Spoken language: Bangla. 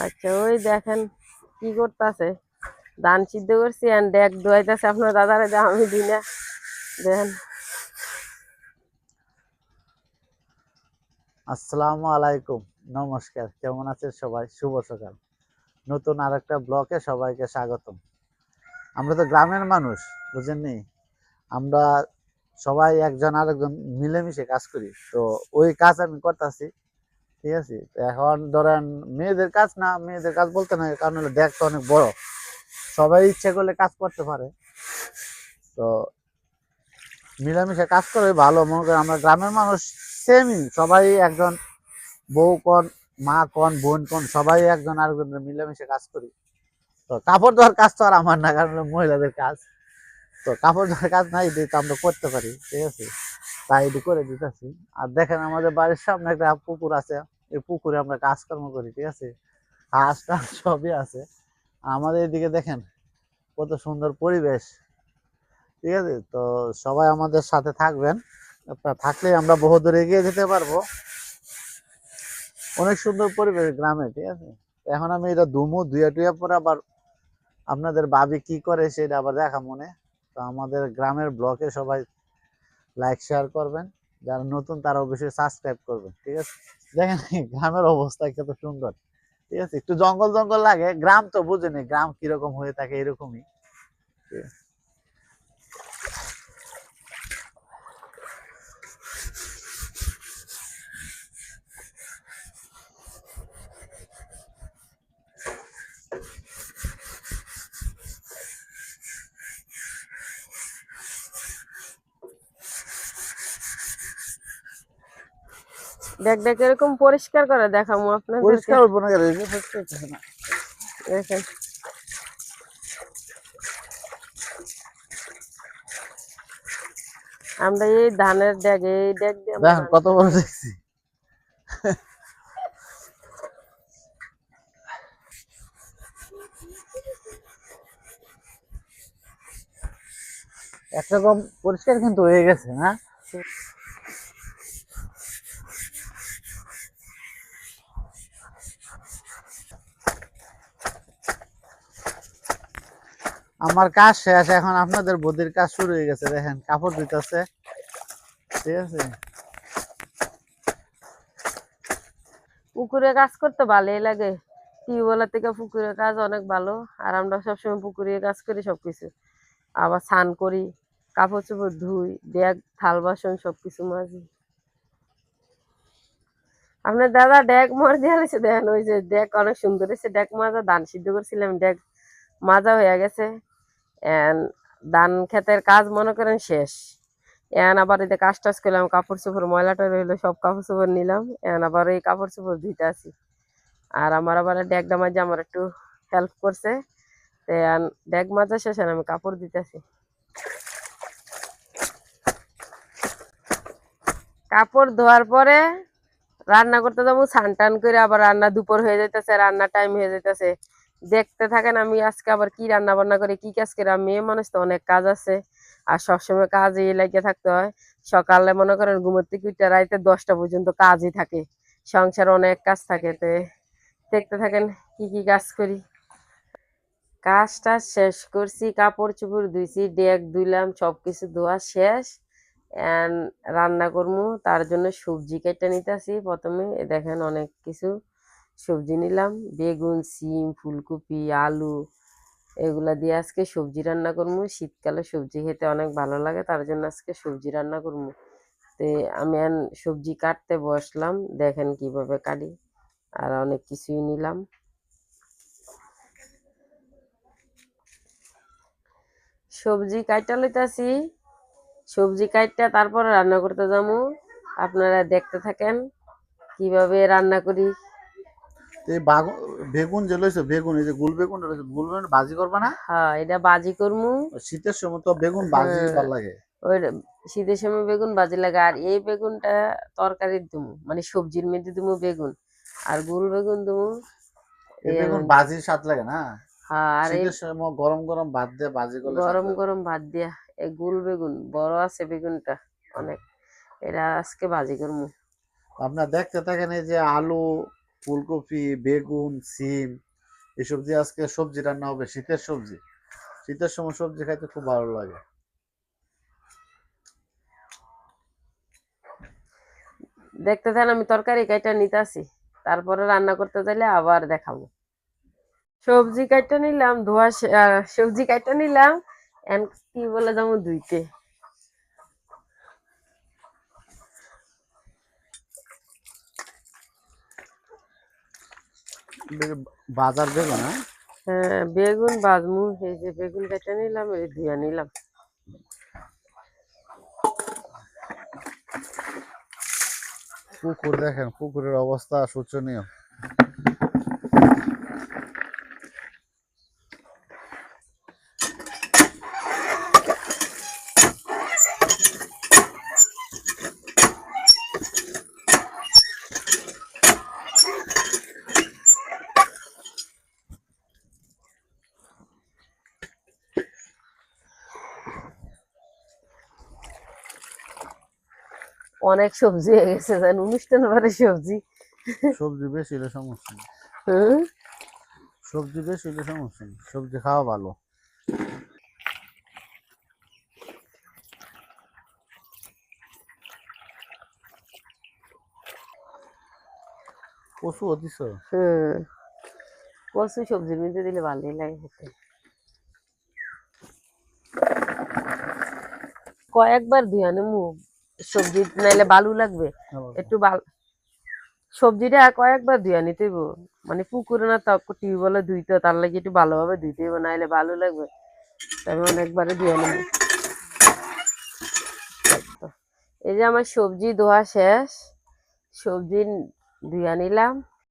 আচ্ছা, ওই দেখেন কি করতেছে, ধান সিদ্ধ করছি আর ডেক ধোয়াইতেছে আপনার দাদারে, আমি দিই না। দেখেন। আসসালামু আলাইকুম, নমস্কার। কেমন আছেন সবাই? শুভ সকাল। নতুন আরেকটা ব্লকে সবাইকে স্বাগতম। আমরা তো গ্রামের মানুষ, বুঝেননি? আমরা সবাই একজন আরেকজন মিলেমিশে কাজ করি, তো ওই কাজ আমি করতেছি। ঠিক আছে, তো এখন ধরেন মেয়েদের কাজ না, মেয়েদের কাজ বলতে না, কারণ হলো দেখ তো অনেক বড়, সবাই ইচ্ছে করলে কাজ করতে পারে। তো মিলেমিশে কাজ করে ভালো, মনে করেন আমরা গ্রামের মানুষ সেমই, সবাই একজন বউ কোন, মা কোন, বোন কোন, সবাই একজন আরেকজনের মিলেমিশে কাজ করি। তো কাপড় ধোয়ার কাজ তো আর আমার না, কারণ মহিলাদের কাজ। তো কাপড় ধোয়ার কাজ নাই, এটি তো আমরা করতে পারি। ঠিক আছে, তাই এটি করে দিতেছি। আর দেখেন আমাদের বাড়ির সামনে একটা পুকুর আছে, এই পুকুরে আমরা কাজকর্ম করি। ঠিক আছে, হাঁস টাস সবই আছে। আমাদের এদিকে দেখেন কত সুন্দর পরিবেশ। ঠিক আছে, তো সবাই আমাদের সাথে থাকবেন, আপনারা থাকলে আমরা বহু দূর এগিয়ে যেতে পারবো। অনেক সুন্দর পরিবেশ গ্রামে। ঠিক আছে, এখন আমি এটা ধুমু, ধুয়ে টুয়ে পরে আবার আপনাদের ভাবি কি করে সেটা আবার দেখা মনে। তো আমাদের গ্রামের ব্লকে সবাই লাইক শেয়ার করবেন, যারা নতুন তারা অবশ্যই সাবস্ক্রাইব করবেন। ঠিক আছে, দেখেন গ্রামের অবস্থা কত সুন্দর। ঠিক আছে, একটু জঙ্গল জঙ্গল লাগে, গ্রাম তো বুঝেনি গ্রাম কিরকম হয়ে থাকে, এরকমই। ঠিক আছে। ডেক ডেক এরকম পরিষ্কার করে দেখাবো আপনাদেরকে। পরিষ্কার হইব না, পরিষ্কার হইতেছে না। দেখেন আমরা এই ধানের ডেক, এই ডেক দিয়ে আমরা দেখেন ধান কত বড় কাটি। দেখছি। একরকম পরিষ্কার কিন্তু হয়ে গেছে না? আমার কাজ শেষ, এখন আপনাদের বদির কাজ শুরু হয়ে গেছে। দেখেন কাপড় দিতেছে। ঠিক আছে, পুকুরে কাজ করতে ভালোই লাগে, টিউবওয়েলের থেকে পুকুরের কাজ অনেক ভালো। আর আমরা সবসময় পুকুরে কাজ করি সবকিছু, আবার স্নান করি, কাপড় চোপড় ধুই, ডেক থাল বাসন সবকিছু মাজি। আপনার দাদা ডেক মার দিয়ে গেছে, দেখেন ওই যে ডেক অনেক সুন্দর হয়েছে। ডেক মাজা, ধান সিদ্ধ করছিলাম, ডেক মাজা হয়ে গেছে। এন ধান ক্ষেতের কাজ মনে করেন শেষ। এখন আবার এই যে কাজ টাজ করলাম, কাপড় চোপড় ময়লাটা রইলো, সব কাপড় চোপড় নিলাম। এখন আবার এই কাপড় চোপড় ধুইতে আছি। আর আমার আবার ডেকটা মাঝে আমার একটু হেল্প করছে। তো এখন ডেক মাজা শেষ, আর আমি কাপড় দিতেছি। কাপড় ধোয়ার পরে রান্না করতে যাবো, স্নান টান করে আবার রান্না, দুপুর হয়ে যাইতেছে, রান্না টাইম হয়ে যাইতেছে। দেখতে থাকেন আমি আজকে আবার কি রান্না বান্না করে, কি কাজ করে। মেয়ে মানুষ তো অনেক কাজ আছে, আর সবসময় কাজে লাগিয়ে থাকতে হয়। সকালে মনে করেন ঘুমের থেকে উঠে রাইতে 10টা পর্যন্ত কাজই থাকে, সংসার অনেক কাজ থাকে। তো দেখতে থাকেন কি কি কাজ করি। কাজটা শেষ করছি, কাপড় চোপড় ধুইছি, ডেক ধুইলাম, সবকিছু ধোয়া শেষ। এন্ড রান্না করবো, তার জন্য সবজি কেটে নিতেছি। প্রথমে দেখেন অনেক কিছু সবজি নিলাম, বেগুন, সিম, ফুলকপি, আলু, এগুলা দিয়ে আজকে সবজি রান্না করবো। শীতকালে সবজি খেতে অনেক ভালো লাগে, তার জন্য আজকে সবজি রান্না করবো। তো আমি সবজি কাটতে বসলাম, দেখেন কিভাবে কাটি। আর অনেক কিছুই নিলাম। সবজি কাইটা লইতাছি, সবজি কাইটা তারপরে রান্না করতে যাবো। আপনারা দেখতে থাকেন কিভাবে রান্না করি। এই বেগুন যে লইছো, বেগুন এই যে গুল বেগুন রয়েছে, গুল বেগুন ভাজি করবা না? হ্যাঁ, এটা বাজি করমু। শীতের সময় তো বেগুন ভাজি হ্যাঁ, ভাল লাগে। ওই শীতের সময় বেগুন বাজি লাগে। আর এই বেগুনটা তরকারির দুমু, মানে সবজির মধ্যে দুমু বেগুন, আর গুল বেগুন দুমু এই এর বেগুন মধ্যে। ভাজির স্বাদ লাগে না? হ্যাঁ, আর এই শীতের সময় গরম গরম ভাত দিয়ে ভাজি করলে স্বাদ গরম লাগে। গরম ভাত দিয়া, এই গুল বেগুন বড় আছে বেগুনটা অনেক, এটা আজকে ভাজি করমু। আপনার দেখতে থাকেন, এই যে আলু, ফুলকপি, বেগুন, সিম এসব দিয়ে আজকে সবজি রান্না হবে। শীতের সবজি, শীতের সময় সবজি খাইতে খুব ভালো লাগে। দেখতে থাকেন, আমি তরকারি কাইটা নিতেছি, তারপরে রান্না করতে চাইলে আবার দেখাবো। সবজি কাইটা নিলাম, সবজি কাইটা নিলাম। এন কি বলে যাবো ধুইতে। বাজার বেগুন, হ্যাঁ? হ্যাঁ, বেগুন বাজমু। এই যে বেগুন কাইটা নিলাম, এই ধুয়া নিলাম। পুকুর দেখেন, পুকুরের অবস্থা শোচনীয়। অনেক সবজি হয়ে গেছে, জান, অনুষ্ঠান বাড়ি সবজি। সবজি বেশি হলে সমস্যা নেই, হ্যাঁ, সবজি বেশি হলে সমস্যা নেই, সবজি খাওয়া ভালো। কচুও দিছ? হ্যাঁ, কচু সবজির মধ্যে দিলে ভালোই লাগে খেতে। কয়েকবার ধুয়া নেবো সবজি, নাইলে বালু লাগবে। একটু সবজিটা কয়েকবার ধুয়া নিতে হইব। মানে পুকুরে না, তো টিউবওয়েলে ধুইতে, তার লাগে একটু ভালোভাবে ধুইতে হইব, নাইলে ভালো লাগবে। আমি অনেকবারে ধুয়া নেব। এই যে আমার সবজি ধোয়া শেষ, সবজি ধুয়া নিলাম।